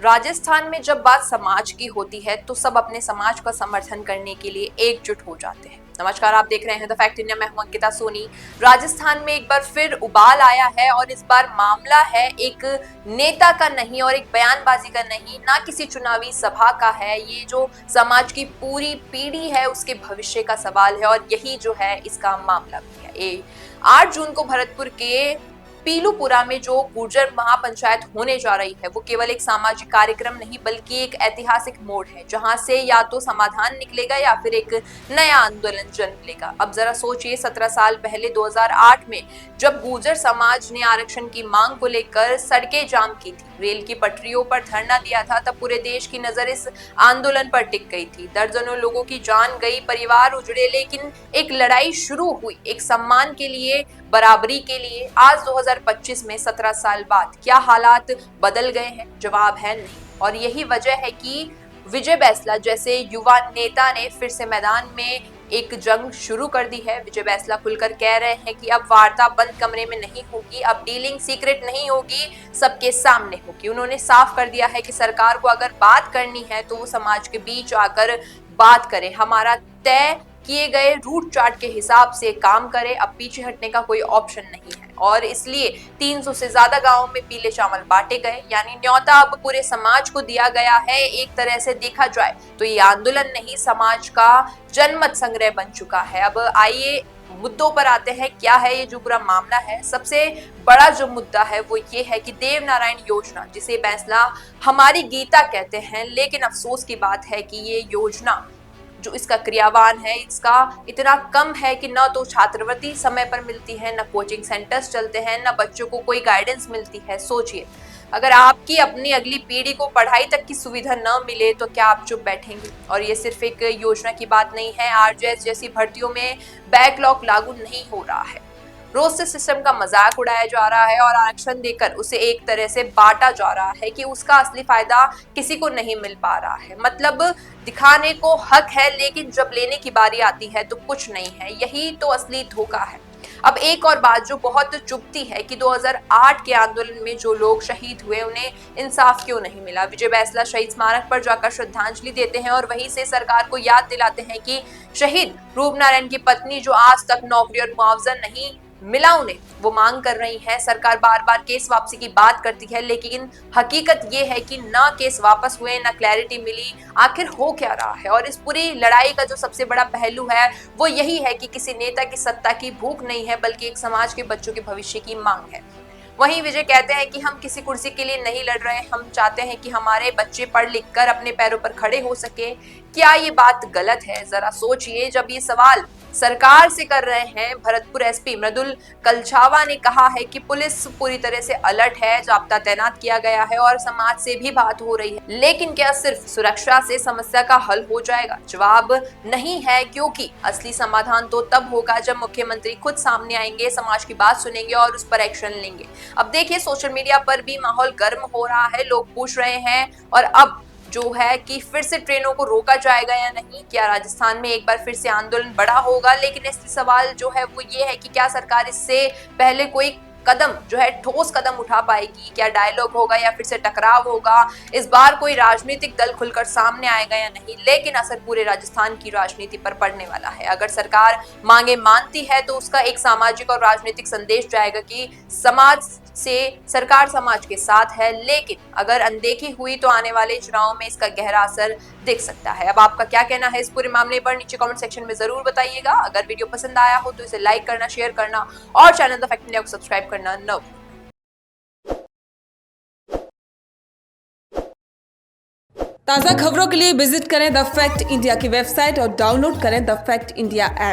राजस्थान में जब बात समाज की होती है तो सब अपने समाज का समर्थन करने के लिए एकजुट हो जाते हैं। नमस्कार, आप देख रहे हैं द फैक्ट इंडिया। मैं हूं अंकिता सोनी। राजस्थान में एक बार फिर उबाल आया है और इस बार मामला है एक नेता का नहीं और एक बयानबाजी का नहीं, ना किसी चुनावी सभा का है। ये जो समाज की पूरी पीढ़ी है उसके भविष्य का सवाल है और यही जो है इसका मामला भी है। 8 जून को भरतपुर के पीलूपुरा में जो गुर्जर महापंचायत होने जा रही है वो केवल एक सामाजिक कार्यक्रम नहीं बल्कि एक ऐतिहासिक मोड़ है, जहां से या तो समाधान निकलेगा या फिर एक नया आंदोलन जन्म लेगा। अब जरा सोचिए, 17 साल पहले 2008 में जब गुर्जर समाज ने आरक्षण की मांग को लेकर सड़कें जाम की थी, रेल की पटरियों पर धरना दिया था, तब पूरे देश की नजर इस आंदोलन पर टिक गई थी। दर्जनों लोगों की जान गई, परिवार उजड़े, लेकिन एक लड़ाई शुरू हुई, एक सम्मान के लिए, बराबरी के लिए। आज 2025 में 17 साल बाद क्या हालात बदल गए हैं? जवाब है नहीं। और यही वजह है कि विजय बैंसला जैसे युवा नेता ने फिर से मैदान में एक जंग शुरू कर दी है। विजय बैंसला खुलकर कह रहे हैं कि अब वार्ता बंद कमरे में नहीं होगी, अब डीलिंग सीक्रेट नहीं होगी, सबके सामने होगी। उन्होंने साफ कर दिया है कि सरकार को अगर बात करनी है तो वो समाज के बीच आकर बात करे, हमारा तय किए गए रूट चार्ट के हिसाब से काम करे, अब पीछे हटने का कोई ऑप्शन नहीं है। और इसलिए 300 से ज्यादा गांवों में पीले चावल बांटे गए, यानी न्योता अब पूरे समाज को दिया गया है। एक तरह से देखा जाए तो ये आंदोलन नहीं, समाज का जनमत संग्रह बन चुका है। अब आइए मुद्दों पर आते हैं। क्या है ये जो पूरा मामला है? सबसे बड़ा जो मुद्दा है वो ये है कि देव नारायण योजना, जिसे बैंसला हमारी गीता कहते हैं, लेकिन अफसोस की बात है कि ये योजना जो इसका क्रियावान है इसका इतना कम है कि न तो छात्रवृत्ति समय पर मिलती है, न कोचिंग सेंटर्स चलते हैं, न बच्चों को कोई गाइडेंस मिलती है। सोचिए, अगर आपकी अपनी अगली पीढ़ी को पढ़ाई तक की सुविधा न मिले तो क्या आप चुप बैठेंगे? और ये सिर्फ एक योजना की बात नहीं है। आरजेएस जैसी भर्तियों में बैकलॉग लागू नहीं हो रहा है, रोस्टर सिस्टम का मजाक उड़ाया जा रहा है और आरक्षण देकर उसे एक तरह से बांटा जा रहा है कि उसका असली फायदा किसी को नहीं मिल पा रहा है। मतलब दिखाने को हक है, लेकिन जब लेने की बारी आती है तो कुछ नहीं है। यही तो असली धोखा है। अब एक और बात जो बहुत चुभती है कि 2008 के आंदोलन में जो लोग शहीद हुए उन्हें इंसाफ क्यों नहीं मिला? विजय बैंसला शहीद स्मारक पर जाकर श्रद्धांजलि देते हैं और वहीं से सरकार को याद दिलाते हैं कि शहीद रूपनारायण की पत्नी जो आज तक नौकरी और मुआवजा नहीं मिला उन्हें, वो मांग कर रही है। सरकार बार बार केस वापसी की बात करती है, लेकिन हकीकत ये है कि ना केस वापस हुए, ना क्लैरिटी मिली। आखिर हो क्या रहा है? और इस पूरी लड़ाई का जो सबसे बड़ा पहलू है वो यही है कि किसी नेता की सत्ता की भूख नहीं है बल्कि एक समाज के बच्चों के भविष्य की मांग है। वहीं विजय कहते हैं कि हम किसी कुर्सी के लिए नहीं लड़ रहे, हम चाहते हैं कि हमारे बच्चे पढ़ लिख कर अपने पैरों पर खड़े हो सके। क्या ये बात गलत है? जरा सोचिए। जब ये सवाल सरकार से कर रहे हैं, भरतपुर एसपी मृदुल कलछावा ने कहा है कि पुलिस पूरी तरह से अलर्ट है, जाब्ता तैनात किया गया है और समाज से भी बात हो रही है, लेकिन क्या सिर्फ सुरक्षा से समस्या का हल हो जाएगा? जवाब नहीं है, क्योंकि असली समाधान तो तब होगा जब मुख्यमंत्री खुद सामने आएंगे, समाज की बात सुनेंगे और उस पर एक्शन लेंगे। अब देखिए, सोशल मीडिया पर भी माहौल गर्म हो रहा है, लोग पूछ रहे हैं और अब जो है कि फिर से ट्रेनों को रोका जाएगा या नहीं? क्या राजस्थान में एक बार फिर से आंदोलन बड़ा होगा? लेकिन इसलिए सवाल जो है वो ये है कि क्या सरकार इससे पहले कोई कदम जो है ठोस कदम उठा पाएगी? क्या डायलॉग होगा या फिर से टकराव होगा? इस बार कोई राजनीतिक दल खुलकर सामने आएगा या नहीं? लेकिन असर पूरे राजस्थान की राजनीति पर पड़ने वाला है। अगर सरकार मांगे मानती है तो उसका एक सामाजिक और राजनीतिक संदेश जाएगा कि समाज से सरकार समाज के साथ है, लेकिन अगर अनदेखी हुई तो आने वाले चुनाव में इसका गहरा असर दिख सकता है। अब आपका क्या कहना है इस पूरे मामले पर? नीचे कमेंट सेक्शन में जरूर बताइएगा। अगर वीडियो पसंद आया हो तो इसे लाइक करना, शेयर करना और चैनल द फैक्ट इंडिया को सब्सक्राइब करना न भूलें। ताज़ा खबरों के लिए विजिट करें द फैक्ट इंडिया की वेबसाइट और डाउनलोड करें द फैक्ट इंडिया ऐप।